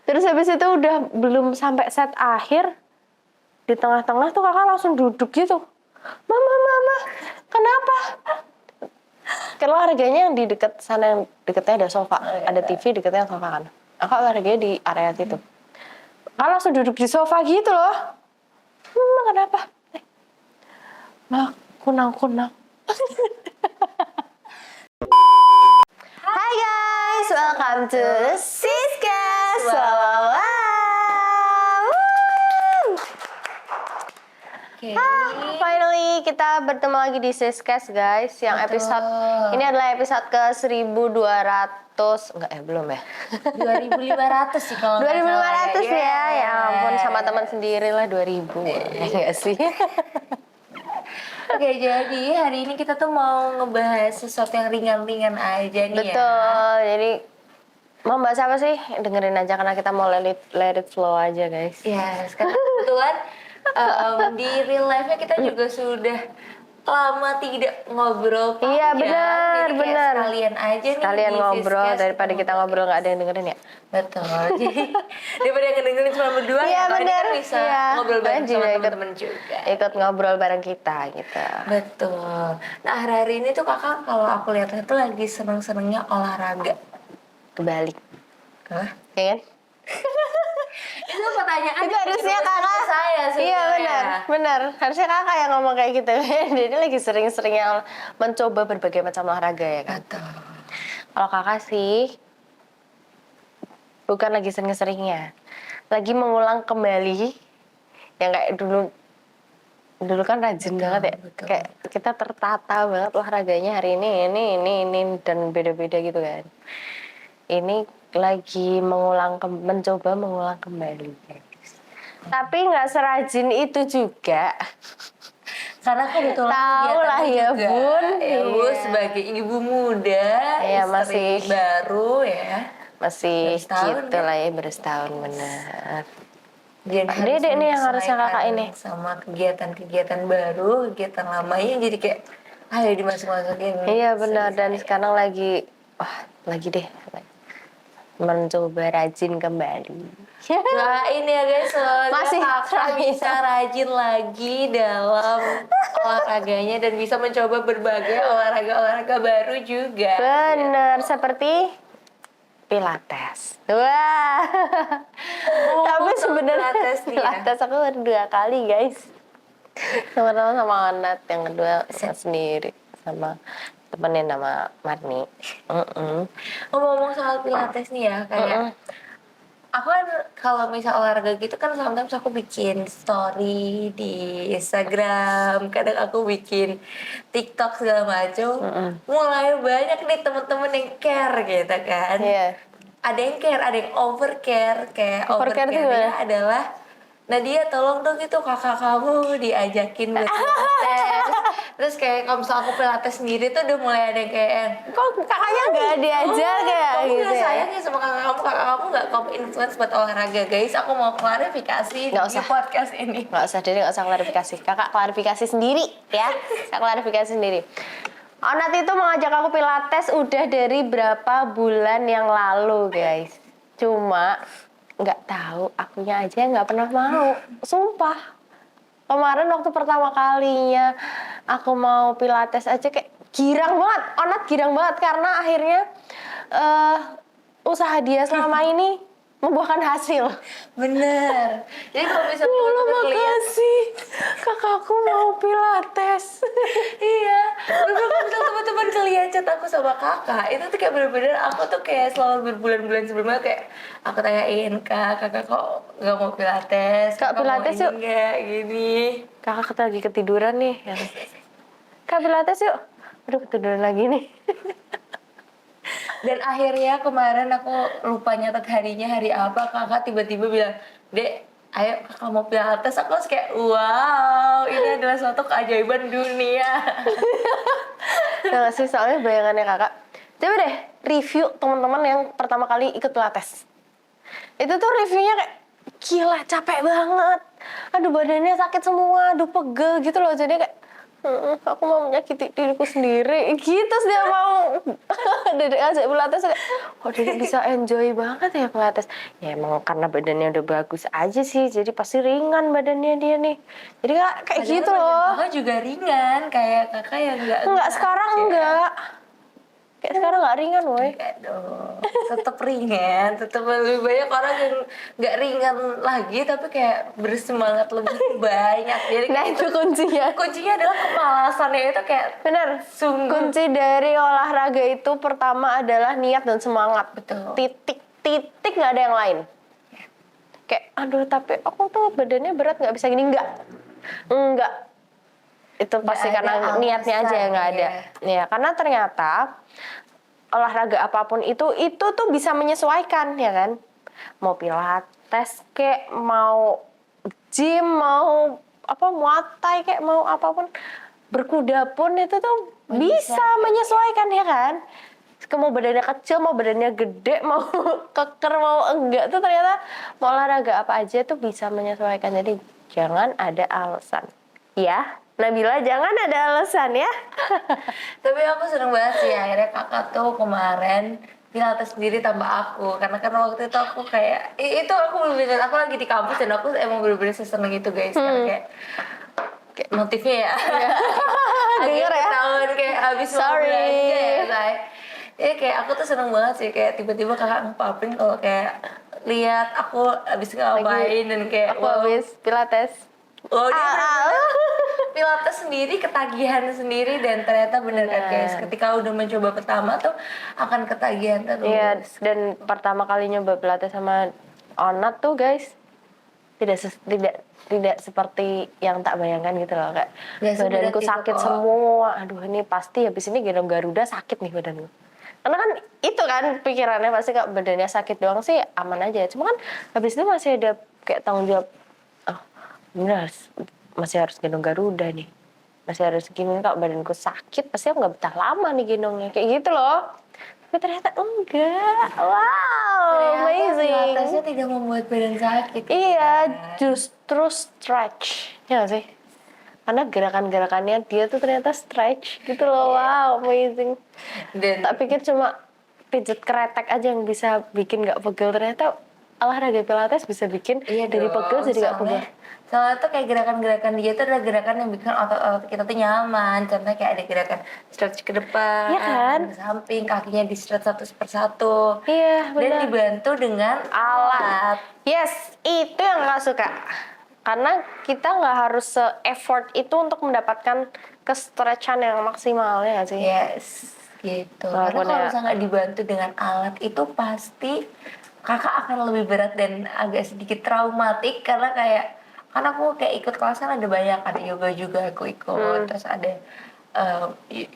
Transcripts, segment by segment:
Terus habis itu udah belum sampai set akhir, di tengah-tengah tuh kakak langsung duduk gitu. Mama, kenapa? Kalau olahraganya yang di dekat sana, yang dekatnya ada sofa, ada TV dekatnya sofa kan. Kakak olahraganya di area situ. Kakak langsung duduk di sofa gitu loh. Mama kenapa? Mak, kunang. Hai guys, welcome to Siskas. Wow. Finally kita bertemu lagi di Siskas guys. Yang episode ini adalah episode ke 1200. Enggak belum ya. 2500 sih kalau 2500 ya. Ya ampun, sama teman sendiri lah 2000. Enggak sih. Oke, jadi hari ini kita tuh mau ngebahas sesuatu yang ringan-ringan aja nih. Betul. Jadi mau bahas apa sih? Dengerin aja karena kita mau let it flow aja guys. Ya, sekarang kebetulan di real life-nya kita juga sudah lama tidak ngobrol. Iya benar. Sekalian aja nih. Sekalian ngobrol daripada kita ngobrol nggak ada yang dengerin ya. Betul. Jadi daripada yang dengerin cuma berdua, iya, benar. Kita bisa ngobrol bareng sama juga teman-teman juga. Ikut ngobrol bareng kita gitu. Betul. Nah hari ini tuh kakak kalau aku lihat itu lagi seneng-senengnya olahraga. Kebalik. Hah? Ya kan? Itu pertanyaan itu harusnya kakak saya sih. Iya benar harusnya kakak yang ngomong kayak gitu. Jadi lagi sering-seringnya mencoba berbagai macam olahraga ya kan. Betul. Kalau kakak sih bukan lagi sering-seringnya, lagi mengulang kembali yang kayak dulu kan rajin banget ya. Betul. Kayak kita tertata banget olahraganya hari ini dan beda-beda gitu kan. Ini lagi mencoba mengulang kembali guys. Tapi nggak serajin itu juga. Karena kebetulan tahu lah ya juga, bun. Ya bu sebagai ibu muda, ya, istri masih baru ya. Masih setahun, gitu lah ya, baru setahun benar. Jadi Dedek nih yang harusnya kakak ini. Sama kegiatan-kegiatan baru, kegiatan lamanya jadi kayak ayo dimasuk-masukin. Iya benar, dan sekarang lagi deh mencoba rajin kembali. Doain ya guys, Masih kakak bisa rajin lagi dalam olahraganya dan bisa mencoba berbagai olahraga baru juga. Benar, seperti Pilates. Wah. Tapi sebenarnya Pilates aku baru 2 kali guys. Sama-sama sama Onat, yang kedua sendiri sama temenin sama Marni. Ngomong-ngomong soal Pilates nih ya, kayak aku kan kalau misal olahraga gitu kan sometimes aku bikin story di Instagram, kadang aku bikin TikTok segala macam. Mulai banyak nih temen-temen yang care gitu kan. Iya. Ada yang care, ada yang overcare. Kayak Overcare overcare-nya adalah Nadia tolong dong itu kakak kamu diajakin buat Pilates. Terus kayak kalau misalnya aku Pilates sendiri tuh udah mulai ada kayak kok kakaknya nggak diajak ya kamu gitu gak ya? sayang ya sama kakak kamu nggak kamu influence buat olahraga guys. Aku mau klarifikasi di podcast ini. Nggak usah, jadi nggak usah klarifikasi. Kakak klarifikasi sendiri ya. Saya klarifikasi sendiri. Onat itu mengajak aku Pilates udah dari berapa bulan yang lalu guys. Cuma nggak tahu, akunya aja nggak pernah mau. Sumpah. Kemarin waktu pertama kalinya aku mau Pilates aja kayak girang banget. Onat girang banget karena akhirnya usaha dia selama ini membuahkan hasil. Bener. Jadi kalau misalnya makasih kakakku mau Pilates. Iya. Kalau teman-teman kalian chat aku sama kakak, itu tuh kayak bener-bener aku tuh kayak selalu berbulan-bulan sebelumnya kayak aku tanyain kakak kok nggak mau Pilates? Kak Pilates yuk. Nggak gini. Kakak lagi ketiduran nih. Kak Pilates yuk. Aduh ketiduran lagi nih. Dan akhirnya kemarin aku lupa nyatet harinya hari apa, kakak tiba-tiba bilang, Dek, ayo kakak mau Pilates. Aku harus kayak, wow, ini adalah suatu keajaiban dunia. Nah sih, soalnya bayangannya kakak, coba deh review teman-teman yang pertama kali ikut Pilates. Itu tuh reviewnya kayak, gila capek banget. Aduh badannya sakit semua, aduh pegel gitu loh. Jadi kayak, Aku mau menyakiti diriku sendiri gitu. Dia mau Dedek ngajak pilates kayak, oh Dedek bisa enjoy banget ya pilates. Ya emang karena badannya udah bagus aja sih, jadi pasti ringan badannya dia nih. Jadi kayak Padahal gitu badan loh. kakak juga ringan, kayak kakak yang Enggak, sekarang aja. enggak. Kayak sekarang enggak ringan woy. Enggak dong, tetap ringan, tetap lebih banyak orang yang nggak ringan lagi tapi kayak bersemangat lebih banyak. Jadi Nah itu kuncinya. kuncinya adalah kemalasannya itu kayak Bener. sungguh. Kunci dari olahraga itu pertama adalah niat dan semangat. Betul. Titik nggak ada yang lain. Kayak, aduh tapi aku tuh badannya berat nggak bisa gini. Enggak. Itu pasti Nggak karena ada niatnya aja yang nggak ada. alasan, Ya, karena ternyata olahraga apapun itu tuh bisa menyesuaikan ya kan. Mau pilates kek, mau gym, mau muay thai kek, mau apapun, berkuda pun itu tuh bisa menyesuaikan ya kan. Mau badannya kecil, mau badannya gede, mau keker, mau enggak tuh ternyata mau olahraga apa aja tuh bisa menyesuaikan. Jadi jangan ada alasan. Ya, Nabila jangan ada alasan ya. Tapi aku seneng banget sih akhirnya kakak tuh kemarin pilates sendiri tambah aku karena waktu itu aku kayak itu aku bener-bener aku lagi di kampus dan aku emang bener-bener seseneng itu guys karena kayak motifnya ya Denger ya. tahun kayak habis mau Sorry. belanja ya say. Kayak aku tuh seneng banget sih kayak tiba-tiba kakak ngepapin kalau kayak lihat aku habis ngapain dan kayak Aku habis pilates. oh dia bener-bener pilates sendiri, ketagihan sendiri dan ternyata bener kan guys ketika udah mencoba pertama tuh akan ketagihan terus. Iya, dan pertama kali nyoba pilates sama Onat tuh guys tidak seperti yang tak bayangkan gitu loh, kayak Ya, badanku seberat itu sakit kok. semua. Aduh ini pasti habis ini gendong Garuda sakit nih badanku. Karena kan itu kan pikirannya pasti kak badannya sakit doang sih aman aja. Cuma kan habis itu masih ada kayak tanggung jawab. Oh, bener masih harus gendong Garuda nih. Masih harus gini kak badanku sakit pasti aku nggak betah lama nih gendongnya kayak gitu loh. Tapi ternyata enggak. Wow, amazing. Pilatesnya tidak membuat badan sakit. Iya, kan? justru stretch. Ya nggak sih? Karena gerakan-gerakannya dia tuh ternyata stretch gitu loh. Wow, amazing. Dan Tak pikir cuma pijet kretek aja yang bisa bikin nggak pegel. Ternyata olahraga pilates bisa bikin dari pegel jadi nggak pegel. Soalnya tuh kayak gerakan-gerakan dia tuh adalah gerakan yang bikin otot-otot kita tuh nyaman. Contohnya kayak ada gerakan stretch ke depan, Iya kan? ke samping, kakinya di stretch satu persatu. Iya, Dan benar. dibantu dengan alat. Yes, itu yang nggak suka. Karena kita nggak harus se-effort itu untuk mendapatkan ke-stretchan yang maksimal ya nggak sih? Yes, gitu. Karena Walaupun kalau ya- misalnya nggak dibantu dengan alat itu pasti kakak akan lebih berat dan agak sedikit traumatik karena kan aku kayak ikut kelas kan ada banyak, ada yoga juga aku ikut, terus ada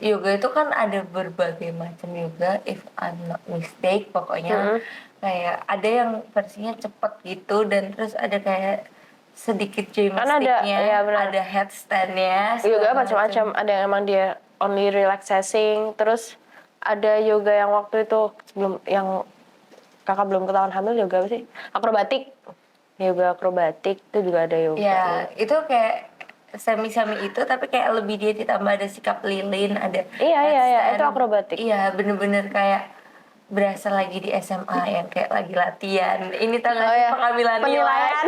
yoga itu kan ada berbagai macam yoga, if I'm not mistake pokoknya kayak ada yang versinya cepet gitu dan terus ada kayak sedikit gymnastiknya, ya benar. ada headstandnya, Yoga segala macam-macam. Ada yang emang dia only relaxing, terus ada yoga yang waktu itu sebelum yang kakak belum ketahuan hamil yoga apa sih? Akrobatik. Yoga akrobatik itu juga ada yoga. Ya, itu kayak semi-semi itu tapi kayak lebih dia ditambah ada sikap lilin, ada Iya, headstand. itu akrobatik. Iya, bener-bener kayak berasa lagi di SMA yang kayak lagi latihan. Ini tau gak sih pengambilan nilai. Penilaian.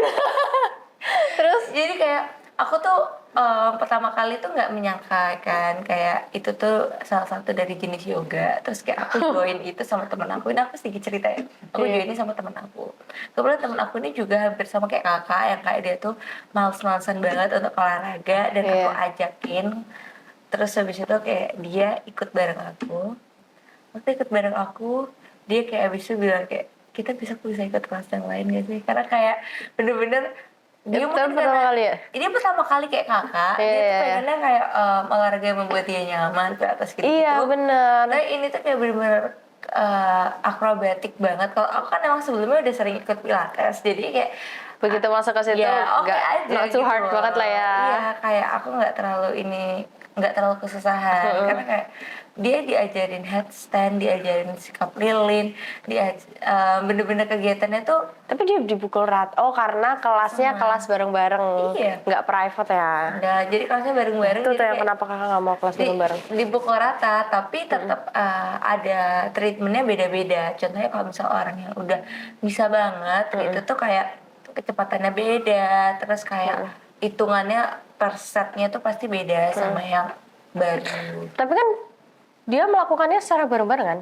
Terus Jadi kayak aku tuh pertama kali tuh nggak menyangka kan kayak itu tuh salah satu dari jenis yoga. Terus kayak aku join itu sama temen aku. Ini aku sedikit cerita ya. Aku join ini sama temen aku. Kemudian temen aku ini juga hampir sama kayak kakak yang kayak dia tuh males-malesan banget untuk olahraga dan aku ajakin. Terus habis itu kayak dia ikut bareng aku. Waktu ikut bareng aku, dia kayak abis itu bilang kayak kita bisa ikut kelas yang lain gak sih? Karena kayak bener-bener dia itu mungkin pertama kali ya? ini pertama kali kayak kakak, dia tuh pengennya kayak olahraga yang membuat dia nyaman ke atas gitu. Iya benar. Tapi ini tuh kayak bener-bener akrobatik banget. Kalau aku kan emang sebelumnya udah sering ikut pilates, jadi kayak Begitu masuk ke situ ya, nggak not too hard banget lah ya. Iya, kayak aku nggak terlalu kesusahan karena kayak dia diajarin headstand, diajarin sikap lilin, bener-bener kegiatannya tuh. Tapi dia dipukul rata. Oh, karena kelasnya kelas bareng-bareng. Iya. Nggak private ya. Nah, jadi kelasnya bareng-bareng. Itu tuh jadi yang kayak kenapa kakak nggak mau kelas bareng-bareng. dipukul rata, tapi tetap ada treatmentnya beda-beda. Contohnya kalau misal orang yang udah bisa banget gitu tuh kayak kecepatannya beda, terus kayak hitungannya per setnya tuh pasti beda sama yang baru. Tapi kan dia melakukannya secara bareng-bareng kan?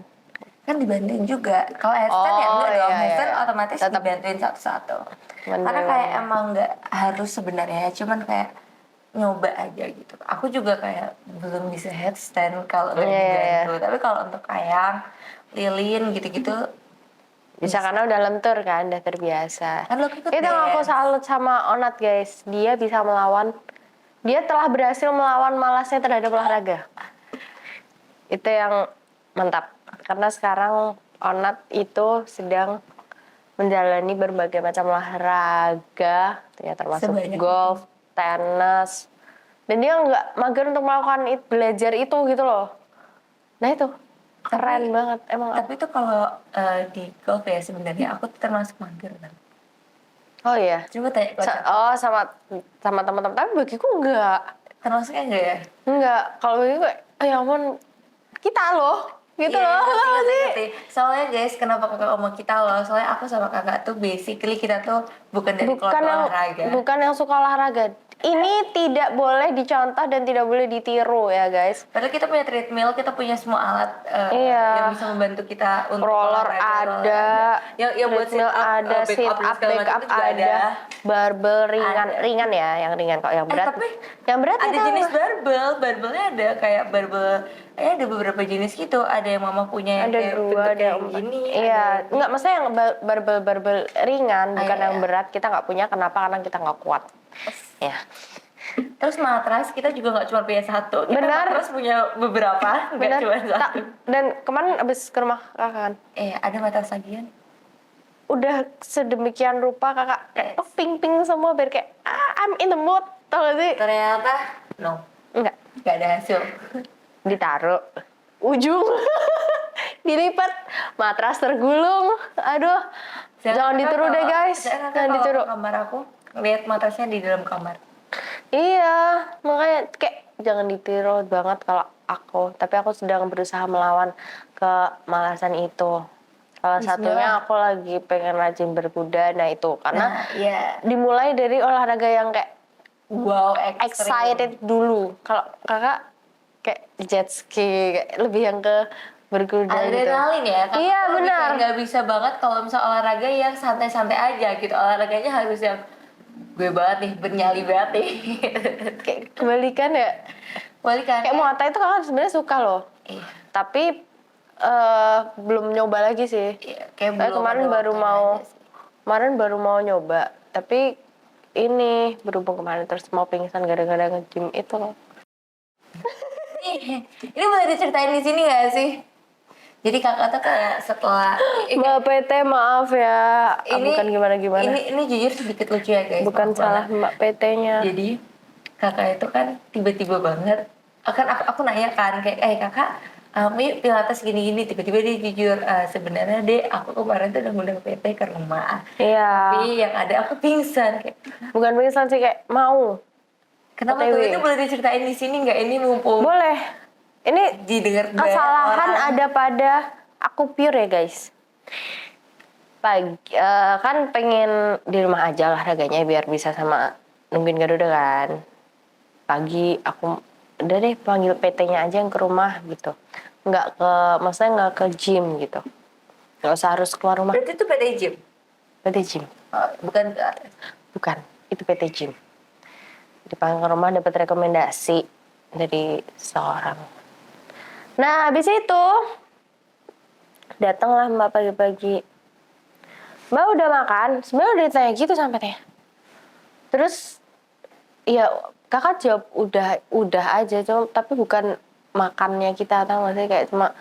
Kan dibantuin juga. Kalau handstand ya enggak dong, iya, handstand iya. otomatis Tetap dibantuin satu-satu. Bener. Karena kayak emang nggak harus sebenarnya, cuman kayak nyoba aja gitu. Aku juga kayak belum bisa headstand kalau nggak dibantu. Tapi kalau untuk kayak lilin gitu-gitu bisa karena udah lentur kan, udah terbiasa. kan lo ikut Itu yang aku dance. salut sama Onat guys. Dia bisa melawan, dia telah berhasil melawan malasnya terhadap olahraga. Itu yang mantap. Karena sekarang Onat itu sedang menjalani berbagai macam olahraga, ya termasuk Sebanyak golf, tenis. Dan dia nggak mager untuk melakukan belajar itu gitu loh. Nah itu keren banget emang. Tapi itu kalau di golf ya sebenarnya aku tuh termasuk mager kan. Oh iya. Coba tanya coach. Sama teman-teman. Tapi bagiku enggak. Termasuknya enggak ya? Enggak. Kalau bagiku ya ampun, kita loh. Gitu Iya, loh. Tau gak sih? ngerti. Soalnya guys, kenapa kakak ngomong kita loh? Soalnya aku sama kakak tuh basically kita tuh bukan dari keluarga olahraga. Bukan yang suka olahraga. Ini tidak boleh dicontoh dan tidak boleh ditiru ya guys. Padahal kita punya treadmill, kita punya semua alat Iya. yang bisa membantu kita untuk Roller olahraga. ada, Yang buat sit treadmill up, ada, sit up, back up ada, barbel ringan ya, yang ringan. Kok yang berat? Tapi yang berat ada itu jenis apa? barbelnya ada kayak barbel, ada beberapa jenis gitu. Ada yang mama punya yang Ada kayak 2, bentuk ada kayak 4. gini. Iya, enggak maksudnya yang barbel ringan, bukan iya, yang berat. Kita nggak punya, kenapa? Karena kita nggak kuat. Ya. Terus matras kita juga nggak cuma punya satu, kita Benar. matras punya beberapa, nggak cuma satu. Dan kemarin abis ke rumah kakak kan, Ada matras lagian. udah sedemikian rupa kakak kayak ping-ping semua biar kayak I'm in the mood, tau gak sih? Ternyata Enggak, nggak ada hasil. ditaruh ujung dilipat, matras tergulung, aduh, jangan ditiru deh guys, jangan ditiru. Kamar aku lihat matrasnya di dalam kamar. Iya, makanya kayak jangan ditiru banget kalau aku. Tapi aku sedang berusaha melawan kemalasan itu. Salah satunya aku lagi pengen rajin berkuda, nah itu karena dimulai dari olahraga yang kayak wow, excited dulu. Kalau kakak kayak jet ski, kayak lebih yang ke berkuda gitu. Adrenalin ya, Iya benar. Nggak bisa banget kalau misal olahraga yang santai-santai aja gitu. Olahraganya harus yang gue banget nih, bernyali banget nih. Kayak kebalikan ya. Balikan. Kayak Muay Thai itu kakak sebenarnya suka loh. Iya. Tapi belum nyoba lagi sih. Iya, kayak belum Kemarin ada baru mau nyoba. Tapi ini berhubung kemarin terus mau pingsan gara-gara nge-gym itu loh. Ini boleh diceritain di sini nggak sih? Jadi kakak tuh kayak setelah Mbak PT maaf ya, bukan gimana-gimana. Ini jujur sedikit lucu ya guys. Bukan salah Mbak PT-nya. Jadi kakak itu kan tiba-tiba banget, aku nanya kan kayak kakak, Mi pilates gini-gini, tiba-tiba dia jujur, sebenarnya deh aku kemarin tuh udah ngundang PT ke rumah. Iya. Tapi yang ada aku pingsan kayak. Bukan pingsan sih, kayak mau. Kenapa tuh? Ini boleh diceritain di sini nggak? Ini mumpung. Boleh. Ini didengar kesalahan ada pada aku pure ya guys. Pagi kan pengen di rumah aja olahraganya biar bisa sama nungguin Garuda kan. Pagi aku udah deh panggil PT-nya aja yang ke rumah gitu. Maksudnya nggak ke gym gitu. Nggak usah harus keluar rumah. Berarti itu PT gym? PT gym. Bukan, itu PT gym. Dipanggil ke rumah dapat rekomendasi dari seorang. Nah, habis itu datanglah Mbak pagi-pagi. Mbak udah makan? Sebenarnya udah ditanya gitu sampai tanya. Terus ya kakak jawab udah aja, tapi bukan makannya kita, tahu nggak sih, kayak cuma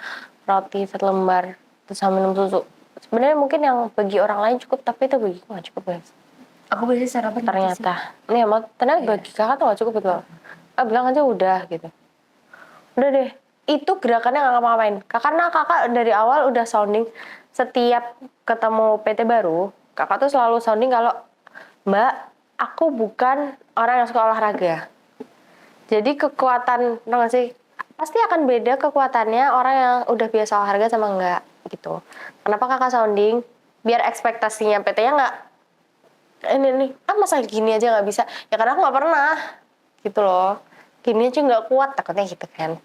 roti selembar terus sama minum susu. Sebenarnya mungkin yang bagi orang lain cukup, tapi itu bagiku nggak cukup guys. Aku biasanya sarapan ternyata. Nih ternyata bagi kakak tuh nggak cukup gitu. Bilang aja udah gitu. Udah deh. itu gerakannya nggak ngapa-ngapain. Karena kakak dari awal udah sounding setiap ketemu PT baru, kakak tuh selalu sounding kalau Mbak, aku bukan orang yang suka olahraga. Jadi kekuatan, tau gak sih? Pasti akan beda kekuatannya orang yang udah biasa olahraga sama enggak gitu. Kenapa kakak sounding? Biar ekspektasinya PT-nya nggak ini nih, masa gini aja nggak bisa? Ya karena aku nggak pernah gitu loh. Gini aja nggak kuat takutnya gitu kan.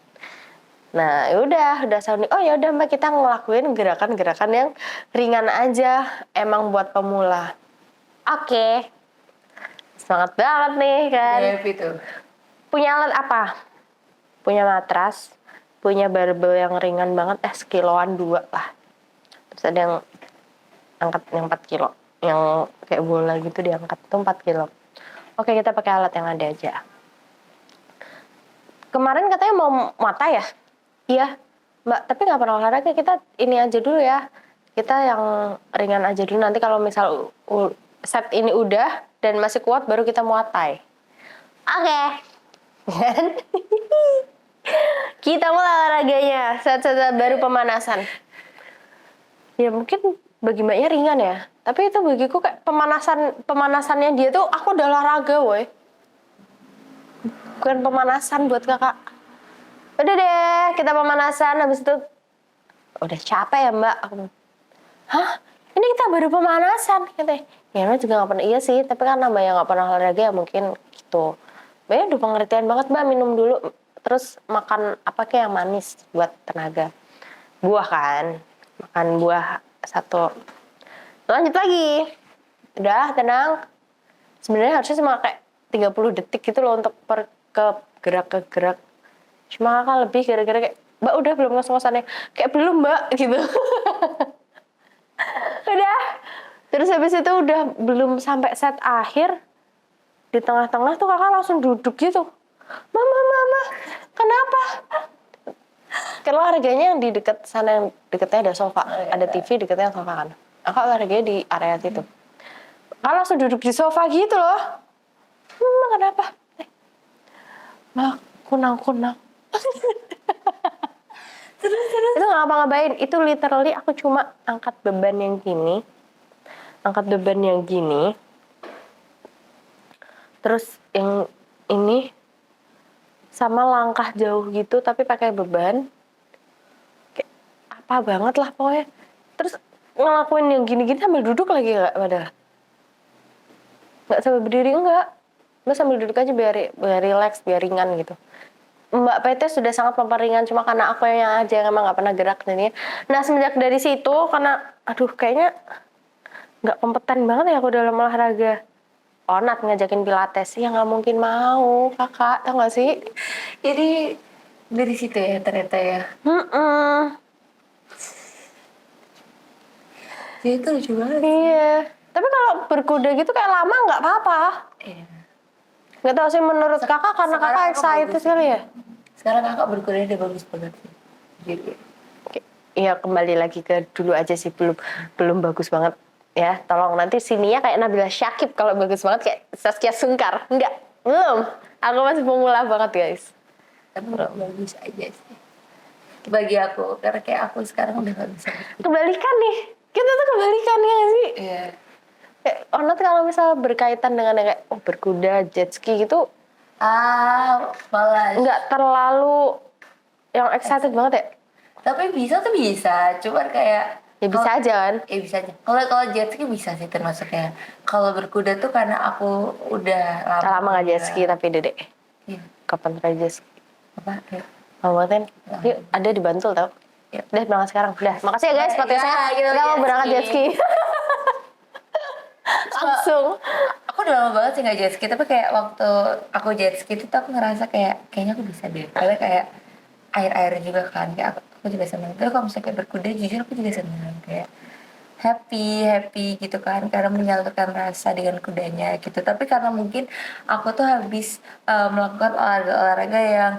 Nah, udah sounding. Oh ya udah Mbak, kita ngelakuin gerakan-gerakan yang ringan aja, emang buat pemula. Oke. Semangat banget nih kan. Happy tuh. Punya alat apa? Punya matras, punya barbel yang ringan banget, sekiloan 2 lah. Terus ada yang angkat yang 4 kilo. Yang kayak bola gitu diangkat tuh 4 kilo. Oke, kita pakai alat yang ada aja. Kemarin katanya mau mata ya? Iya, Mbak, tapi nggak pernah olahraga, kita ini aja dulu ya. Kita yang ringan aja dulu, nanti kalau misal set ini udah dan masih kuat baru kita muatai. Oke. Kita mulai olahraganya, set-set baru pemanasan. Ya mungkin bagi mbaknya ringan ya, tapi itu bagiku kayak pemanasannya dia tuh aku udah olahraga woy. Bukan pemanasan buat kakak. Udah deh, kita pemanasan, habis itu udah capek ya mbak. Aku, hah? Ini kita baru pemanasan, katanya. Ya mbak juga nggak pernah, iya sih, tapi kan mbak yang nggak pernah olahraga ya mungkin gitu. Mbaknya udah pengertian banget mbak, minum dulu, terus makan apa kayak yang manis buat tenaga. Buah kan, makan buah 1. Lanjut lagi, udah tenang. Sebenarnya harusnya cuma kayak 30 detik gitu loh untuk ke gerak. Cuma kakak lebih gara-gara kayak, mbak udah belum ngos-ngosannya? Kayak belum mbak, gitu. Udah. Terus habis itu udah belum sampai set akhir, di tengah-tengah tuh kakak langsung duduk gitu. Mama, kenapa? Kalau olahraganya yang di dekat sana, yang dekatnya ada sofa, ada TV dekatnya sofa kan. Kakak olahraganya di area situ. Kakak langsung duduk di sofa gitu loh. Mama kenapa? Mbak, kunang. Terus itu nggak ngapa-ngapain, itu literally aku cuma angkat beban yang gini, terus yang ini sama langkah jauh gitu tapi pakai beban, kayak apa banget lah pokoknya. Terus ngelakuin yang gini-gini sambil duduk lagi nggak, padahal nggak sambil berdiri, enggak, mbak sambil duduk aja biar relax, biar ringan gitu. Mbak PT sudah sangat memperingan, cuma karena aku yang aja yang emang nggak pernah gerak jadinya. Nah semenjak dari situ, karena aduh kayaknya nggak kompeten banget ya aku dalam olahraga. Onat ngajakin pilates, ya nggak mungkin mau kakak, tau nggak sih? Jadi dari situ ya ternyata ya. Jadi itu lucu banget. Iya. Tapi kalau berkuda gitu kayak lama nggak apa-apa. Iya. Nggak tahu sih menurut kakak karena kakak excited kali ya. Sekarang kakak berkuda udah bagus banget sih. Jadi. Iya kembali lagi ke dulu aja sih, belum bagus banget ya. Tolong nanti sininya kayak Nabila Syakib kalau bagus banget kayak Saskia Sungkar. Enggak, belum. Aku masih pemula banget guys. Tapi bagus aja sih. Bagi aku, karena kayak aku sekarang udah gak bisa. Kebalikan nih, kita tuh kebalikan ya gak sih? Iya. Kayak Onat kalau misal berkaitan dengan kayak berkuda, jet ski gitu, Malah. nggak terlalu yang excited banget ya. Tapi bisa tuh bisa, cuman kayak Ya bisa aja kan. Ya bisa aja. Kalau jet ski bisa sih termasuknya. Kalau berkuda tuh karena aku udah Lama nggak jet ski tapi dedek. Iya. Kapan terakhir jet ski? Apa? Ya. Mau banget kan? Yuk, ada di Bantul tau. Yuk. Udah berangkat sekarang. Udah, makasih ya guys. Podcastnya kita mau berangkat jet ski. Langsung. Aku udah lama banget sih nggak jet ski, tapi kayak waktu aku jet ski itu tuh aku ngerasa kayaknya aku bisa deh. Karena kayak air juga kan, kayak aku juga seneng. Tapi kalau misalnya kayak berkuda, jujur aku juga seneng kayak happy gitu kan, karena menyalurkan rasa dengan kudanya gitu. Tapi karena mungkin aku tuh habis melakukan olahraga yang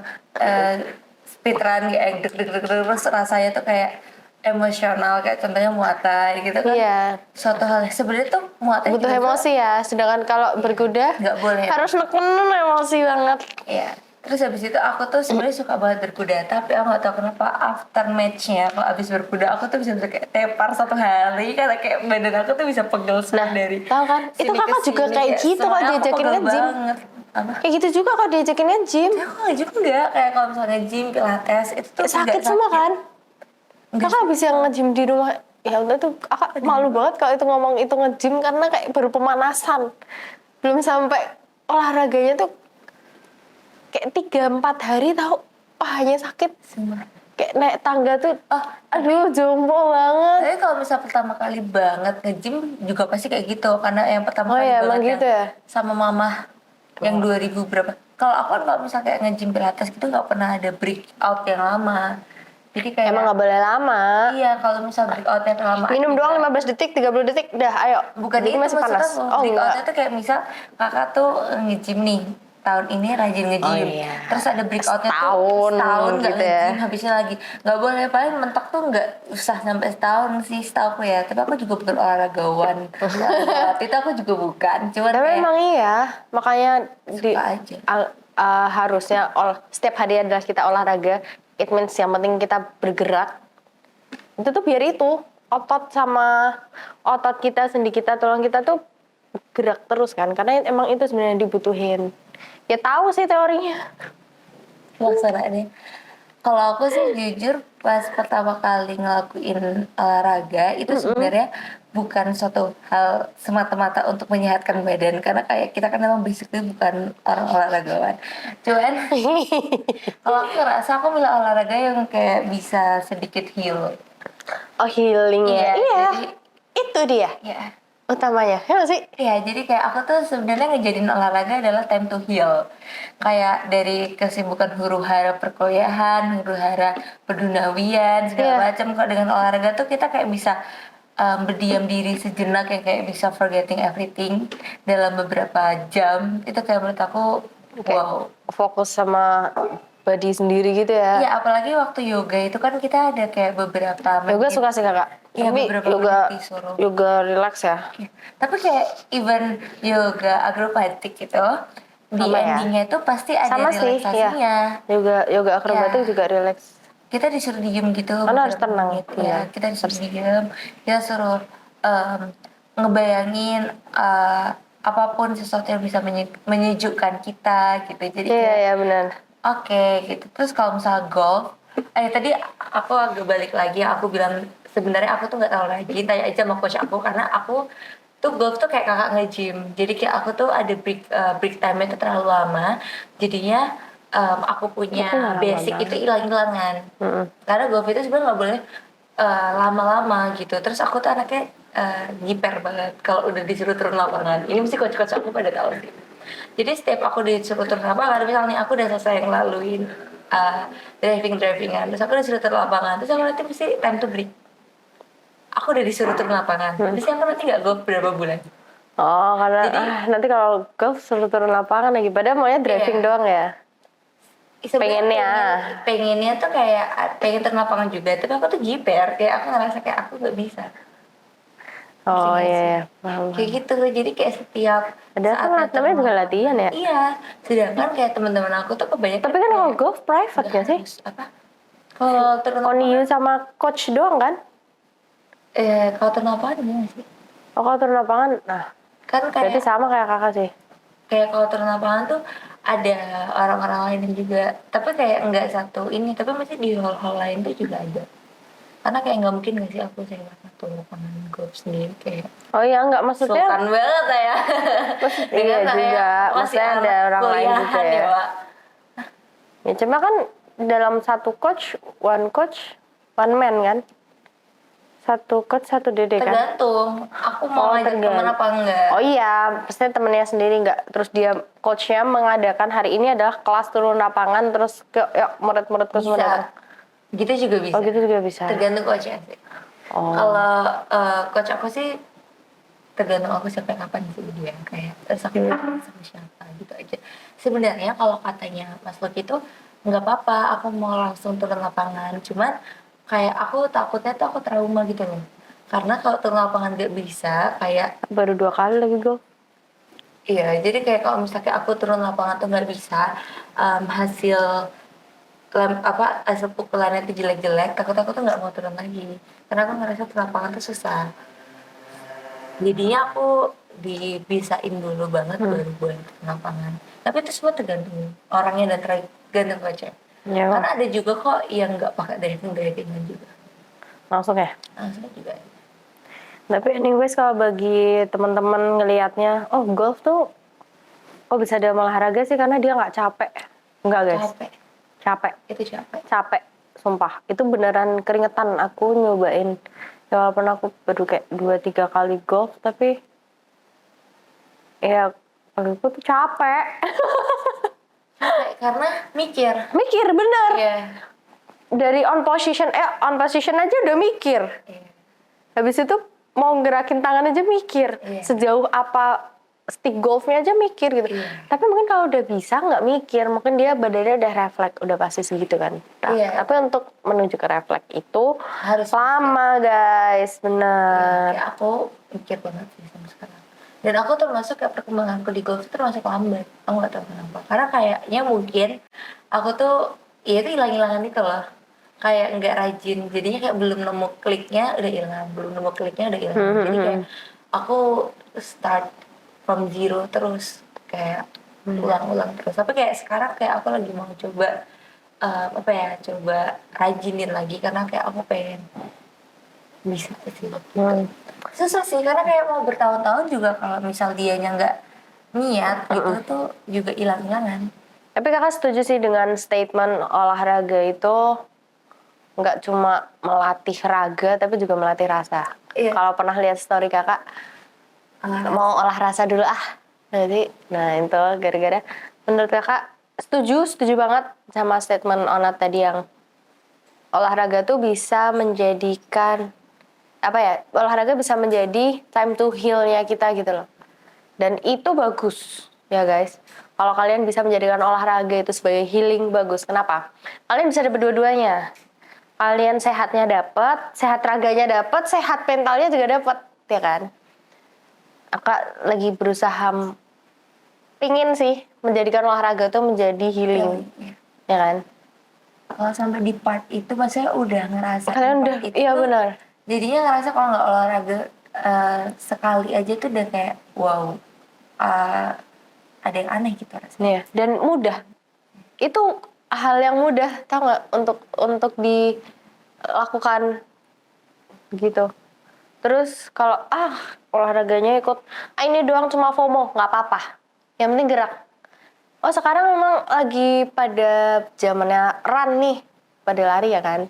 speedrun kayak deg-deg terus rasanya tuh kayak emosional, kayak contohnya muatai gitu kan. Iya. Suatu hal sebenarnya tuh muatai Butuh emosi ya. Sedangkan kalau berkuda nggak boleh harus neken emosi banget. Iya. Terus habis itu aku tuh sebenarnya suka banget berkuda, tapi aku nggak tahu kenapa after matchnya kalau habis berkuda aku tuh bisa kayak tepar 1 hari karena kayak badan aku tuh bisa pegel semua Nah, dari tahu kan? Itu sini ke kakak juga sini, kayak gitu kalau semuanya aku diajakin pegel nge-gym. banget. Apa? Kayak gitu juga kalau diajakin nge-gym. Tapi aku nggak juga kayak kalau misalnya gym, pilates itu tuh nggak Sakit semua kan? Nggak Kakak bisa sakit. nge-gym di rumah. Ya udah tuh, kakak malu banget kalau itu ngomong itu nge-gym karena kayak baru pemanasan. Belum sampai olahraganya tuh kayak 3-4 hari tahu. Pahanya sakit. Semua. Kayak naik tangga tuh, Oh, aduh jompo banget. tapi kalau misal pertama kali banget nge-gym juga pasti kayak gitu karena yang pertama Oh kali ya, banget emang yang gitu ya? sama mama yang 2000 berapa. Kalau aku kan kalau misal kayak nge-gym pilates gitu nggak pernah ada breakout yang lama. Jadi kayak Emang nggak boleh lama. iya kalau misal breakout yang lama Minum juga. doang 15 detik, 30 detik, dah ayo. Bukan Jadi itu masih maksud panas. aku. Oh Breakoutnya enggak. tuh kayak misal kakak tuh nge-gym nih tahun ini rajin nge-gym. Oh, iya. Terus ada breakoutnya Setahun tuh setahun nggak gitu ya. nge-gym, habisnya lagi nggak boleh, paling mentok tuh nggak usah sampai setahun sih setahu ya. Tapi aku juga bukan olahragawan. Waktu itu aku juga bukan, cuman Tapi kayak emang iya, makanya suka aja. harusnya setiap hari adalah kita olahraga. It means yang penting kita bergerak. Itu tuh biar itu otot sama otot kita, sendi kita, tulang kita tuh gerak terus kan. Karena emang itu sebenarnya dibutuhin. Ya tahu sih teorinya. Laksanaannya. Kalau aku sih jujur pas pertama kali ngelakuin olahraga itu sebenarnya bukan suatu hal semata-mata untuk menyehatkan badan karena kayak kita kan memang basically bukan orang olahragawan. Cuman kalau aku ngerasa aku milih olahraga yang kayak bisa sedikit heal. Oh healing ya. Iya, Iya. jadi Itu dia ya. utamanya. Ya nggak sih? Iya, jadi kayak aku tuh sebenarnya ngejadiin olahraga adalah time to heal. Kayak dari kesibukan huru-hara perkuliahan, huru-hara perduniawian, segala Iya. macam. Kalau dengan olahraga tuh kita kayak bisa berdiam diri sejenak, yang kayak bisa forgetting everything dalam beberapa jam. Itu kayak menurut aku, wow. Fokus sama body sendiri gitu ya. Iya, apalagi waktu yoga itu kan kita ada kayak beberapa Yoga suka sih kakak. Iya, Tapi beberapa yoga menit disuruh. yoga relax ya. Iya. Tapi kayak even yoga akrobatik gitu di Sama ya? endingnya itu pasti ada Sama sih, relaksasinya. Yoga akrobatik Ya. juga relax. Kita disuruh diem gitu. Karena harus beberapa tenang, menit. iya. Ya, kita disuruh diem. Kita suruh ngebayangin apapun sesuatu yang bisa menyejukkan kita gitu. Jadi Iya kayak iya benar. oke, gitu. Terus kalau misalnya golf, tadi aku agak balik lagi, aku bilang sebenarnya aku tuh nggak tahu lagi, tanya aja sama coach aku karena aku tuh golf tuh kayak kakak nge-gym. Jadi kayak aku tuh ada break time-nya tuh terlalu lama. Jadinya aku punya Aku nggak lama basic banget. itu hilang-hilangan. Karena golf itu sebenarnya nggak boleh lama-lama gitu. Terus aku tuh anaknya nyiper banget kalau udah disuruh turun lapangan. Ini mesti coach-coach aku pada tahu sih. Jadi setiap aku disuruh turun lapangan, misalnya aku udah selesai ngelaluin drivingan, terus aku disuruh turun lapangan, terus aku nanti mesti time to break. Aku udah disuruh turun lapangan, terus aku nanti nggak golf berapa bulan. Oh karena Jadi- nanti kalau golf suruh turun lapangan lagi. Padahal maunya driving Iya. doang ya. Sebenarnya Pengennya. pengennya tuh kayak pengen turun lapangan juga, tapi aku tuh jiper, kayak aku ngerasa kayak aku nggak bisa. Oh Ngerti nggak iya, sih? iya. Paham. Kayak gitu, jadi kayak setiap Padahal kan saatnya namanya turun juga lapangan. latihan ya. Iya, sedangkan kayak teman-teman aku tuh kebanyakan Tapi kan kalau kayak golf private nggak gak sih? harus, apa? Kalau turun Only lapangan, you sama coach doang kan? kalau turun lapangan gimana sih? Oh kalau turun lapangan, nah Kan berarti kayak sama kayak kakak sih. kalau turun lapangan tuh ada orang-orang lain juga, tapi kayak nggak satu ini, tapi masih di hall-hall lain tuh juga ada. Karena kayak nggak mungkin nggak sih aku sewa satu lapangan golf sendiri kayak Oh iya enggak, maksudnya sultan banget ya. iya Dengan saya juga. masih Maksudnya ada anak orang lain juga kuliahan ya. Pak. Ya cuma kan dalam satu coach, one man kan? Satu coach, satu DD kan? Tergantung aku mau Oh, ngajak temen tergantung. apa enggak. Oh iya, pastinya temennya sendiri nggak. Terus dia coachnya mengadakan hari ini adalah kelas turun lapangan, terus yuk murid-muridku semua datang. Bisa. Gitu juga bisa. Oh gitu juga bisa. Tergantung coachnya sih. Oh. Kalau coach aku sih tergantung aku sampai kapan sih dia kayak terus aku sama siapa gitu aja. Sebenarnya kalau katanya Mas Lucky itu nggak apa-apa, aku mau langsung turun lapangan. Cuman kayak aku takutnya tuh aku trauma gitu loh. Karena kalau turun lapangan nggak bisa, kayak Baru 2 kali lagi golf. Iya, jadi kayak kalau misalnya aku turun lapangan tuh nggak bisa, hasil hasil pukulannya itu jelek-jelek, takut aku tuh nggak mau turun lagi. Karena aku ngerasa di lapangan tuh susah. Jadinya aku dibisain dulu banget baru buat turun lapangan. Tapi itu semua tergantung orangnya dan tergantung coach. Ya, Karena ada juga kok yang nggak pakai diving juga. langsung ya. Langsung juga. Tapi anyways kalau bagi teman-teman ngelihatnya, oh golf tuh kok bisa dalam olahraga sih karena dia nggak capek. Enggak guys, Capek. capek. Itu capek. Capek, sumpah. Itu beneran keringetan aku nyobain. Ya walaupun aku baru kayak 2-3 kali golf, tapi ya aku tuh capek. Capek karena mikir. Mikir bener. Iya. Dari on position aja udah mikir. Iya. Habis itu mau gerakin tangan aja mikir. Iya. Sejauh apa stick golfnya aja mikir gitu. Iya. Tapi mungkin kalau udah bisa nggak mikir, mungkin dia badannya udah refleks, udah pasti segitu kan. Nah, Iya. tapi untuk menuju ke refleks itu Harus lama guys, bener. kayak aku mikir banget sih sama sekarang. Dan aku termasuk kayak perkembanganku di golf itu termasuk lambat. Aku nggak tahu kenapa. Karena kayaknya mungkin aku tuh ya itu hilang-hilangan itu loh. Kayak nggak rajin. Jadinya kayak belum nemu kliknya udah hilang, belum nemu kliknya udah hilang. Jadi kayak aku start from zero terus kayak ulang-ulang terus. Tapi kayak sekarang kayak aku lagi mau coba coba rajinin lagi karena kayak aku pengen bisa sih gitu. Susah sih karena kayak mau bertahun-tahun juga kalau misal dianya nggak niat gitu tuh juga hilang-hilangan. Tapi kakak setuju sih dengan statement olahraga itu nggak cuma melatih raga, tapi juga melatih rasa. Iya. Kalau pernah lihat story kakak, mau olah rasa dulu Jadi, nah itu gara-gara menurut kakak setuju banget sama statement Onat tadi yang olahraga tuh bisa menjadikan olahraga bisa menjadi time to heal-nya kita gitu loh. Dan itu bagus ya guys. Kalau kalian bisa menjadikan olahraga itu sebagai healing, bagus. Kenapa? Kalian bisa dapat dua-duanya. Kalian sehatnya dapat, sehat raganya dapat, sehat mentalnya juga dapat, ya kan? Kakak lagi berusaha pingin sih menjadikan olahraga tuh menjadi healing, ya kan? Kalau sampai di part itu maksudnya udah ngerasa Kalian udah, iya benar. jadinya ngerasa kalau nggak olahraga sekali aja tuh udah kayak wow, ada yang aneh gitu rasanya. Iya, dan mudah. Itu hal yang mudah, tau nggak, untuk dilakukan gitu. Terus kalau olahraganya ikut ini doang cuma FOMO, nggak apa-apa. Yang penting gerak. Oh sekarang memang lagi pada zamannya run nih, pada lari ya kan.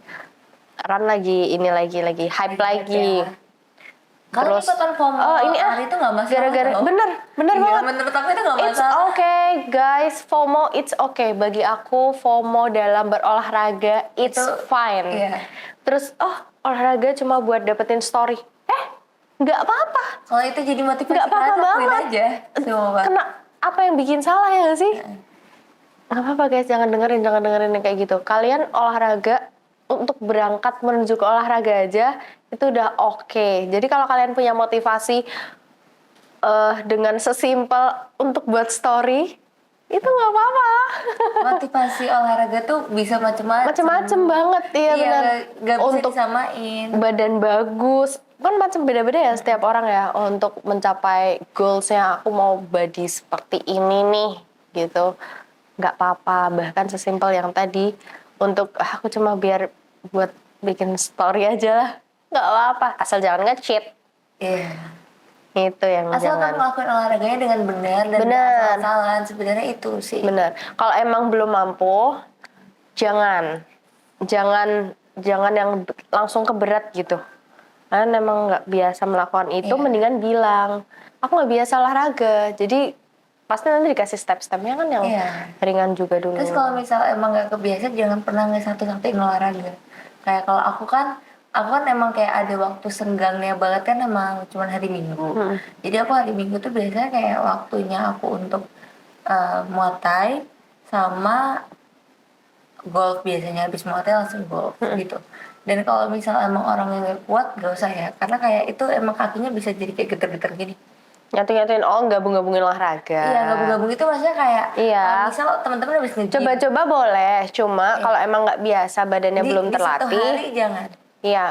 Run lagi hype lagi. Ya. Kalau ikutan FOMO hari itu nggak masalah. Gara-gara loh. bener Iya, banget. menurut aku itu nggak It's masalah. okay guys, FOMO it's okay. Bagi aku FOMO dalam berolahraga it's fine. Iya. Terus olahraga cuma buat dapetin story. Nggak apa-apa. Kalau itu jadi motivasi Nggak apa-apa lakuin banget. aja. Semua. Kena apa yang bikin salah ya nggak sih? Nggak apa-apa guys, jangan dengerin yang kayak gitu. Kalian olahraga untuk berangkat menuju ke olahraga aja itu udah oke. Jadi kalau kalian punya motivasi dengan sesimpel untuk buat story, itu nggak apa-apa. Motivasi olahraga tuh bisa macam-macam. Macem-macem banget, iya benar. Gak bisa Untuk disamain. badan bagus, kan macam beda-beda ya setiap orang ya. Untuk mencapai goalsnya, aku mau body seperti ini nih, gitu. Nggak apa-apa, bahkan sesimpel yang tadi, untuk aku cuma biar buat bikin story aja lah. Nggak apa-apa, asal jangan nge-cheat. Iya. Itu yang Asal jangan. kan ngelakuin olahraganya dengan benar dan Benar. asal-asalan, sebenarnya itu sih. Bener. Kalau emang belum mampu, jangan yang langsung ke berat gitu. Karena emang nggak biasa melakukan itu, Iya. mendingan bilang, aku nggak biasa olahraga. Jadi pasti nanti dikasih step-stepnya kan yang Iya. ringan juga dulu. Terus kalau misal emang gak kebiasa, jangan pernah satu-satuin olahraga. Kayak kalau aku kan emang kayak ada waktu senggangnya banget kan emang cuma hari Minggu. Jadi aku hari Minggu tuh biasanya kayak waktunya aku untuk Muay Thai sama golf, biasanya habis Muay Thai langsung golf gitu. Dan kalau misal emang orang yang gak kuat gak usah ya, karena kayak itu emang kakinya bisa jadi kayak geter-geter gini. Nyatu-nyatuin, gabung-gabungin olahraga. Iya, gabung-gabung itu maksudnya kayak Iya. misal teman-teman habis nge-gym. Coba-coba boleh, cuma kalau emang nggak biasa, badannya belum Di satu terlatih. hari jangan. Iya,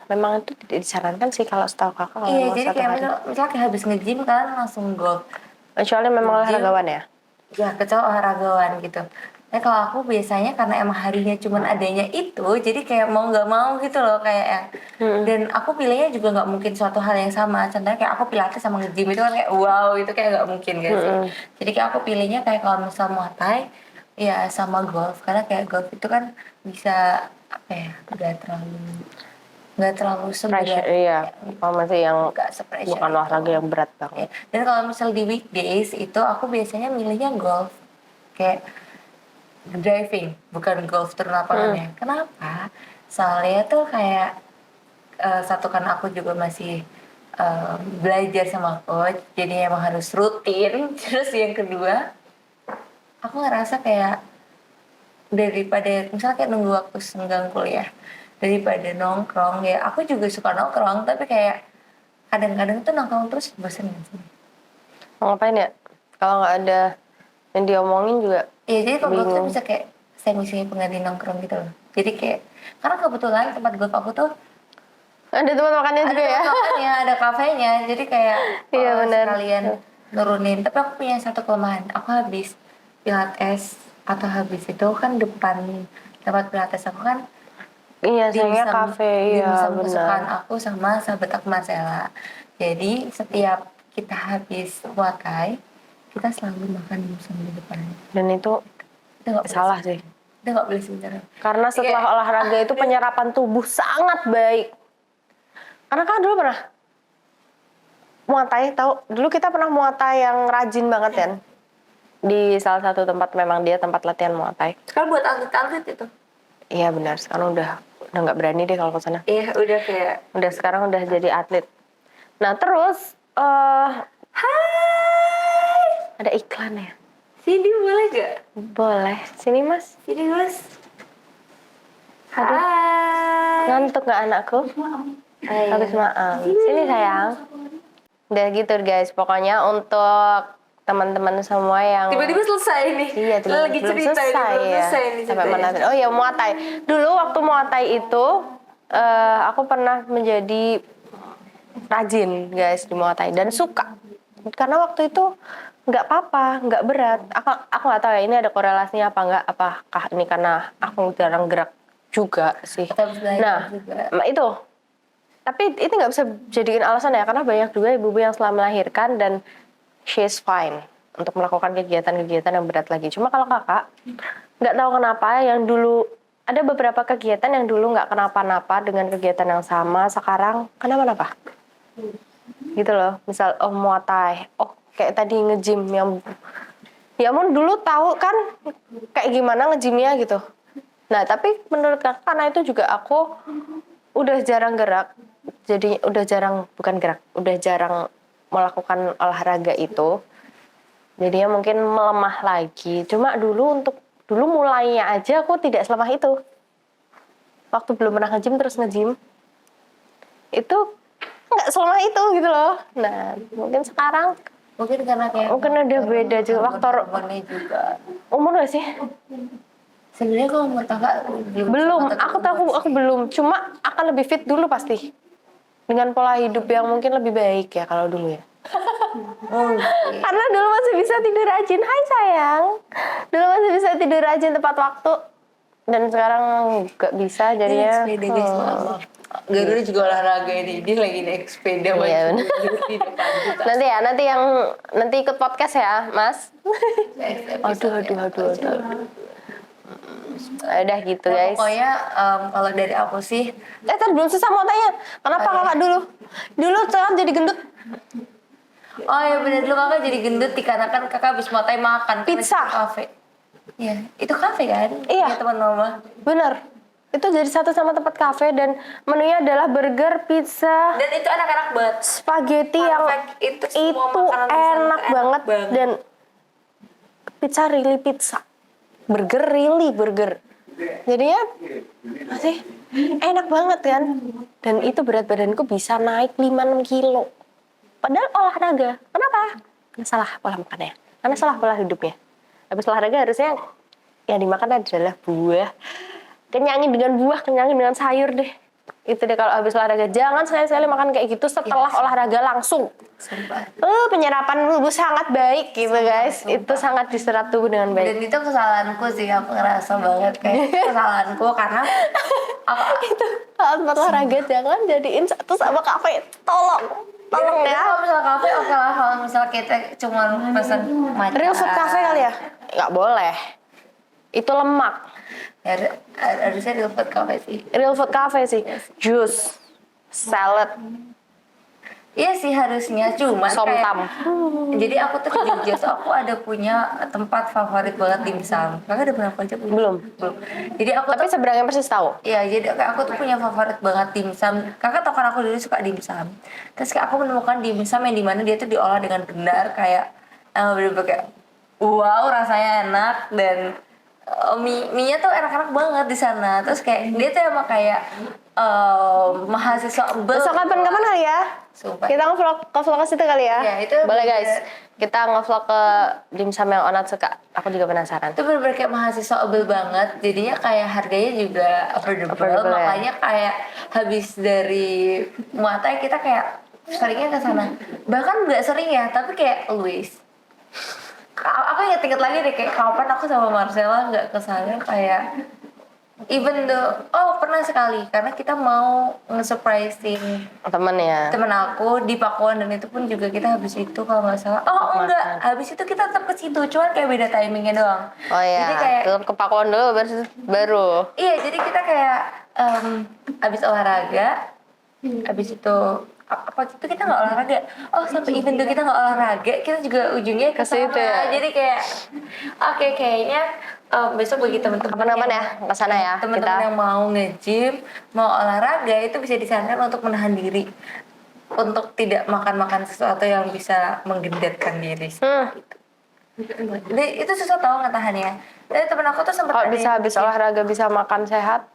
memang itu tidak disarankan sih kalau setahu kakak kalau Iya, mau jadi satu kayak hari. misal kayak habis nge-gym kalian langsung golf. Kecuali memang Nge-gym. olahragawan ya. Ya, kecuali olahragawan gitu. Nah, kalau aku biasanya karena emang harinya cuman adanya itu, jadi kayak mau nggak mau gitu loh kayak yang. Dan aku pilihnya juga nggak mungkin suatu hal yang sama. Contohnya kayak aku pilates sama nge-gym itu kan kayak wow, itu kayak nggak mungkin gak sih. Jadi kayak aku pilihnya kayak kalau misal Muay Thai, ya sama golf. Karena kayak golf itu kan bisa apa ya, nggak terlalu Pressure, seberat. iya. Kalau masih yang Nggak se-pressure bukan itu. olahraga yang berat Ya. banget. Dan kalau misal di weekdays itu aku biasanya milihnya golf. Kayak driving, bukan golf turun lapangannya. Kenapa? Soalnya tuh kayak satu kan aku juga masih belajar sama coach, jadi emang harus rutin. Terus yang kedua, aku ngerasa kayak daripada misalnya kayak nunggu waktu senggang kuliah, daripada nongkrong ya. Aku juga suka nongkrong, tapi kayak kadang-kadang tuh nongkrong terus bosen gak sih? Mau ngapain ya? Kalau nggak ada yang diomongin juga Iya, jadi kalau golf tuh bingung. bisa kayak semi pengganti nongkrong gitu loh. Jadi kayak karena kebetulan tempat golf aku tuh Ada tempat makannya ada juga ya? tempat makannya, ada kafenya. Jadi kayak Iya, benar. sekalian nurunin. Tapi aku punya satu kelemahan. Aku habis pilates atau habis itu kan depan tempat pilates aku kan Iya, sayangnya kafe, iya dimsum kesukaan benar. aku sama sahabat aku Marcella. Jadi setiap kita habis Muay Thai, kita selalu makan dimsum di depan. Dan itu Itu nggak boleh salah sebenarnya. sih. Itu nggak boleh sebenarnya. Karena setelah olahraga itu penyerapan tubuh sangat baik. Karena kan dulu pernah Muay Thai, tahu? Dulu kita pernah Muay Thai yang rajin banget kan? Di salah satu tempat, memang dia tempat latihan Muay Thai. Sekarang buat atlet-atlet itu. Iya benar, sekarang udah nggak berani deh kalau ke sana. Iya, udah kayak Sekarang udah jadi atlet. Nah terus hai, ada iklan ya? Cindy boleh gak? Boleh, sini mas. Cindy mas. Aduh, Hai. ngantuk nggak anakku? Habis maaf. Sini sayang. Udah gitu guys, pokoknya untuk teman-teman semua yang Tiba-tiba selesai nih. iya Lagi belum cerita ini, selesai belum ya. selesai nih Sampai ceritanya. mana? Oh ya Muay Thai. Dulu waktu Muay Thai itu aku pernah menjadi rajin guys di Muay Thai dan suka. Karena waktu itu nggak apa-apa, nggak berat. Aku nggak tahu ya ini ada korelasinya apa nggak? Apakah ini karena aku jarang gerak juga sih. Atau habis belajar Nah, juga. itu. Tapi itu nggak bisa jadiin alasan ya, karena banyak juga ibu-ibu yang setelah melahirkan dan she's fine untuk melakukan kegiatan-kegiatan yang berat lagi. Cuma kalau kakak, nggak tahu kenapa yang dulu, ada beberapa kegiatan yang dulu nggak kenapa-napa dengan kegiatan yang sama, sekarang kenapa-napa. Gitu loh, misal Muay Thai, kayak tadi nge-gym yang, ya ampun dulu tahu kan kayak gimana nge-gymnya gitu. Nah tapi menurut kakak karena itu juga aku udah jarang gerak, jadi udah jarang melakukan olahraga itu, jadinya mungkin melemah lagi. Cuma dulu mulainya aja aku tidak selemah itu. Waktu belum pernah nge-gym terus nge-gym itu nggak selemah itu gitu loh. Nah mungkin sekarang Mungkin karena kayak udah beda juga faktor hormonnya juga. umur gak sih? Sebenarnya kalau menurut kakak Belum, sama aku belum. Cuma akan lebih fit dulu pasti. Dengan pola hidup yang mungkin lebih baik ya kalau dulu ya. Karena dulu masih bisa tidur rajin. Hai sayang. Dulu masih bisa tidur rajin tepat waktu. Dan sekarang nggak bisa jadinya. sepeda guys, maaf. Garuda juga olahraga ini, dia lagi naik sepeda Iya, maju di depan kita. Nanti ikut podcast ya, Mas. Aduh. Udah gitu guys. Pokoknya kalau dari aku sih, Tadi belum selesai mau tanya. Kenapa kakak dulu? Dulu sekarang jadi gendut. oh ya benar dulu kakak jadi gendut dikarenakan kakak habis matai makan karena Pizza. itu kafe. Iya, itu kafe kan? Iya. Punya teman mama. Bener. Itu jadi satu sama tempat kafe dan menunya adalah burger, pizza, Dan itu anak-anak banget. spaghetti Fun yang fact, itu semua itu makanan di sana enak tuh banget. banget. Dan pizza really pizza. Burger really burger. Jadinya masih enak banget kan. Dan itu berat badanku bisa naik 5-6 kilo. Padahal olahraga. Kenapa? Karena salah pola makannya. Karena salah pola hidupnya. Habis olahraga harusnya yang dimakan adalah buah. Kenyangin dengan buah, kenyangin dengan sayur deh. Itu deh kalau habis olahraga. Jangan sekali-sekali makan kayak gitu setelah olahraga langsung. Sumpah. Penyerapan tubuh sangat baik gitu guys. Sumpah. Itu sangat diserap tubuh dengan baik. Dan itu kesalahanku sih, aku ngerasa banget kayak kesalahanku karena Itu saat olahraga jangan jadiin satu sama kafe. Tolong Jadi ya. kalau misal kafe oke lah, kalau misal kita cuma pesan matcha. Real food cafe kali ya? Nggak boleh. Itu lemak. Ya, harusnya di tempat kafe sih. Real food cafe sih. Juice, salad, Iya sih harusnya, cuma somtam. jadi aku tuh di Jogja tuh aku ada punya tempat favorit banget dimsum. Kakak udah pernah aja Belum. Jadi aku Tapi seberangnya persis tahu. ya, jadi kayak aku tuh punya favorit banget dimsum. Kakak tau kan aku dulu suka dimsum. Terus kayak aku menemukan dimsum yang dimana dia tuh diolah dengan benar kayak bener-bener kayak wow rasanya enak dan mie-nya tuh enak-enak banget di sana. Terus kayak dia tuh emang kayak mahasiswa Besok kapan-kapan kali ya? Sumpah. Kita ngevlog ke situ kali ya? Iya, itu boleh bener- guys. Kita ngevlog ke dimsum yang Onat suka. Aku juga penasaran. Itu bener-bener kayak mahasiswa banget, jadinya kayak harganya juga affordable, Ya. makanya kayak habis dari Muatai kita kayak seringnya ke sana. Bahkan nggak sering ya, tapi kayak always. Aku inget lagi deh kayak kapan aku sama Marcella nggak ke sana kayak even though pernah sekali karena kita mau nge-surprisein Temen ya. temen aku di Pakuan dan itu pun juga kita habis itu kalau nggak salah enggak habis itu kita tetap ke situ cuman kayak beda timingnya doang. Oh iya. Jadi kayak Tetap ke Pakuan dulu baru. iya, jadi kita kayak habis olahraga, habis itu apa gitu kita nggak olahraga. Sampai event itu kita nggak olahraga, kita juga ujungnya ke Ke situ sana. ya? Jadi kayak oke, kayaknya besok bagi teman-teman Kapan-kapan ya ke sana ya. teman-teman Kita yang mau nge-gym, mau olahraga itu bisa disarankan untuk menahan diri untuk tidak makan sesuatu yang bisa menggendetkan diri. Jadi itu susah tau ngetahannya. Tapi temen aku tuh sempat kalau bisa habis olahraga bisa makan sehat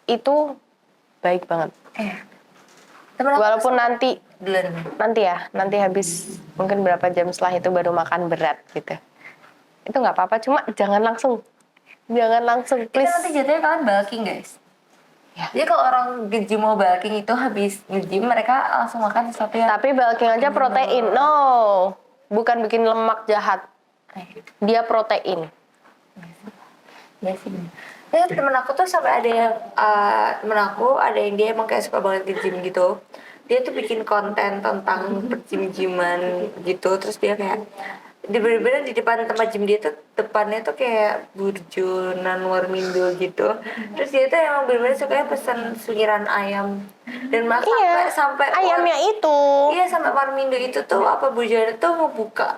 itu baik banget. temen aku Walaupun nanti duluan. habis mungkin berapa jam setelah itu baru makan berat gitu. Itu nggak apa-apa, cuma jangan langsung, Itu please. nanti jatuhnya kalian bulking guys. Ya. Jadi kalau orang nge-gym mau bulking itu habis nge-gym mereka langsung makan sesuatu yang Tapi bulking aja protein, no, bukan bikin lemak jahat. Dia protein. ya sih. Ya temen aku tuh sampai ada yang temen aku ada yang dia emang kayak suka banget nge-gym gitu. Dia tuh bikin konten tentang pergym-gyman gitu. Terus dia kayak bener-bener di depan tempat gym dia tuh depannya tuh kayak Burjo Warmindo gitu. Terus dia tuh emang bener-bener sukanya pesan suiran ayam dan makan sampai ayamnya itu. Iya sampai Warmindo itu tuh apa Burjo tuh mau buka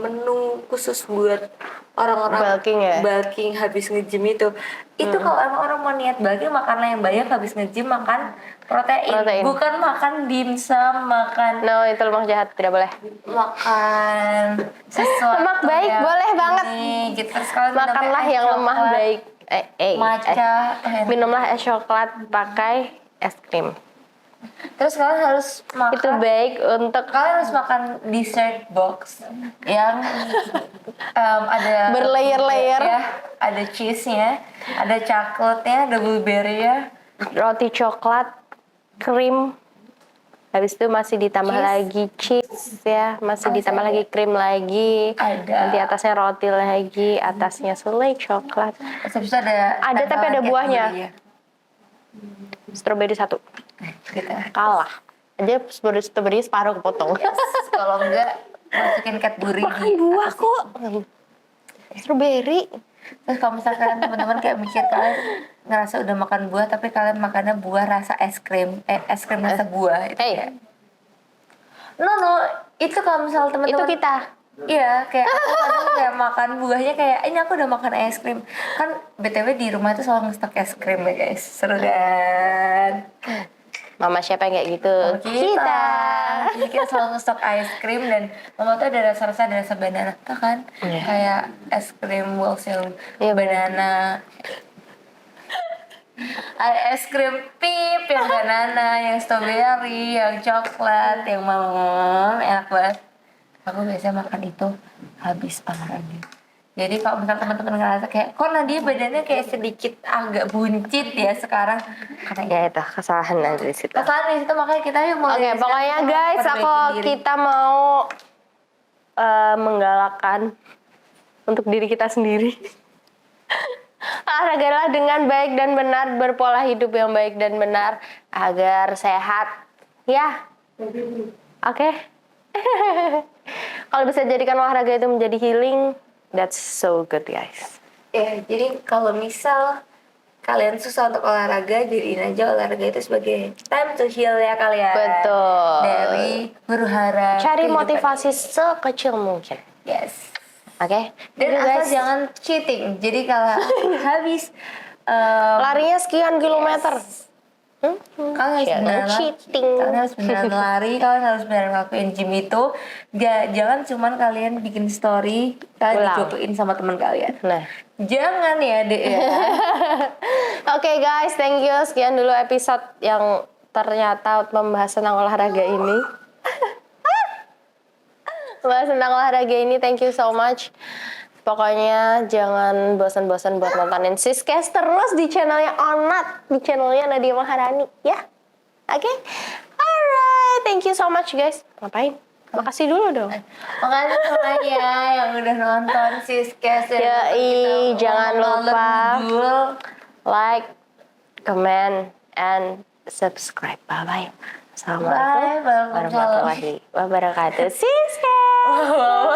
menu khusus buat orang-orang bulking habis nge-gym itu. Itu kalau emang orang mau niat bulking makanlah yang banyak habis nge-gym makan protein. Bukan makan dimsum, makan itu lemak jahat, tidak boleh. Makan sesuatu lemak baik boleh banget. Gitu. Terus kalau makanlah yang lemah baik. Matcha. Minumlah es coklat pakai es krim. Terus kalian harus makan. Itu baik untuk kalian harus makan dessert box yang ada berlayer-layer. Ya, ada cheese-nya, ada coklatnya, ada blueberry-nya, roti coklat, krim. Habis itu masih ditambah lagi cheese ya, masih ditambah lagi krim lagi. Nanti atasnya roti lagi, atasnya selai coklat. Terus itu ada tapi ada buahnya. Strawberry 1. Gitu. Kalah. Aja strawberry separuh kepotong. Kalau enggak masukin Cadbury makan buah kok. Strawberry. Terus kalau misalkan teman-teman kayak mikir kalian ngerasa udah makan buah tapi kalian makannya buah rasa es krim rasa buah itu no itu kalau misal teman-teman itu kita iya kayak aku kadang kayak makan buahnya kayak ini aku udah makan es krim kan btw di rumah itu selalu ngestok es krim ya guys seru kan mama siapa yang kayak gitu kita jadi kita selalu ngestok es krim dan mama tuh ada rasa banana tuh kan kayak es krim walls yang banana Ada es krim pip, yang banana, yang strawberry, yang coklat, yang enak banget. Aku biasanya makan itu habis olahraga. Jadi kalau misal teman-teman ngerasa kayak, kok Nadia badannya kayak sedikit agak buncit ya sekarang, karena Ya itu kesalahan dari situ. kesalahan di situ, makanya kita yuk mulai Oke, dari pokoknya sekarang guys, perbaiki diri. kita mau menggalakkan untuk diri kita sendiri. Olahragalah dengan baik dan benar, berpola hidup yang baik dan benar agar sehat. Ya, oke. Kalau bisa jadikan olahraga itu menjadi healing, that's so good guys. Ya, jadi kalau misal kalian susah untuk olahraga, jadiin aja olahraga itu sebagai time to heal ya kalian. Betul. Dari huru-hara Cari kehidupan. motivasi sekecil mungkin. Yes. Oke. Dan Thank you, asal guys. jangan cheating. Jadi kalau habis Larinya sekian kilometer. kalian harus Jangan beneran cheating. kalian harus beneran lari, kalian harus beneran ngelakuin gym itu. Jangan cuman kalian bikin story kalian Pulang. dijodohin sama teman kalian. Nah. Jangan ya dek ya. Oke guys, thank you. Sekian dulu episode yang ternyata membahas tentang olahraga ini. Membahas tentang olahraga ini, thank you so much. Pokoknya jangan bosan-bosan buat nontonin Siskes terus di channelnya Onat, di channelnya Nadia Maharani, ya. Oke? Alright, thank you so much guys. Ngapain? Makasih dulu dong. Makasih semuanya yang udah nonton Siskes ya. Yoi, jangan lupa like, comment, and subscribe. Bye-bye. Assalamualaikum warahmatullahi wabarakatuh. Siskes! Wow.